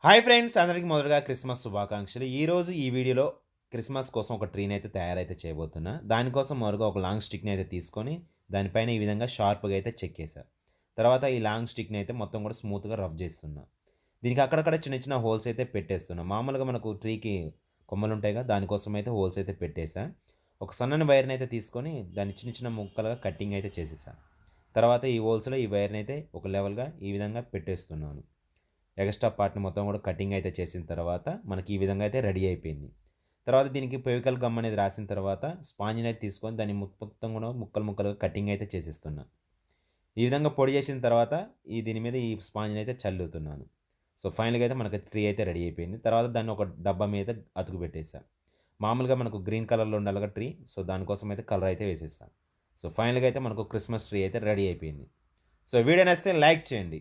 Hi friends! అందరికి మొదటగా Christmas శుభాకాంక్షలు. ఈరోజు ఈ వీడియోలో క్రిస్మస్ కోసం ఒక ట్రీనైతే తయారైతే చేయబోతున్నా. దానికోసం మొదటగా ఒక లాంగ్ స్టిక్‌నైతే తీసుకొని, దానిపైన ఈ విధంగా షార్ప్‌గా అయితే చెక్కేసా. తర్వాత ఈ లాంగ్ స్టిక్‌నైతే మొత్తం కూడా స్మూత్‌గా రబ్ చేస్తున్నా. దీనికి అక్కడక్కడ చిన్న చిన్న హోల్స్ అయితే పెట్టేస్తున్నా. మామూలుగా మనకు ట్రీకి కొమ్మలుంటాయిగా, దానికోసం అయితే హోల్స్ అయితే పెట్టేసా. ఒక సన్నని వైర్‌నైతే తీసుకొని, దాన్ని చిన్న చిన్న ముక్కలుగా కటింగ్ అయితే చేసేసా. తర్వాత ఈ హోల్స్‌లో ఈ వైర్‌నైతే ఒక లెవెల్‌గా ఈ విధంగా పెట్టేస్తున్నాను. ఎగస్ట్రా పార్ట్‌ని మొత్తం కూడా కటింగ్ అయితే చేసిన తర్వాత, మనకి ఈ విధంగా అయితే రెడీ అయిపోయింది. తర్వాత దీనికి ఫెవికల్ గమ్ అనేది రాసిన తర్వాత, స్పాంజినైతే తీసుకొని దాన్ని మొత్తం కూడా ముక్కలు ముక్కలుగా కటింగ్ అయితే చేసేస్తున్నా. ఈ విధంగా పొడి చేసిన తర్వాత, దీని మీద ఈ స్పాంజినైతే చల్లుతున్నాను. సో, ఫైనల్‌గా అయితే మనకి ట్రీ అయితే రెడీ అయిపోయింది. తర్వాత దాన్ని ఒక డబ్బా మీద అతుకు పెట్టేసా. మామూలుగా మనకు గ్రీన్ కలర్‌లో ఉండాలిగా ట్రీ. సో, దానికోసం అయితే కలర్ అయితే వేసేసా. సో, ఫైనల్‌గా అయితే మనకు క్రిస్మస్ ట్రీ అయితే రెడీ అయిపోయింది. సో, వీడియో నచ్చితే లైక్ చేయండి.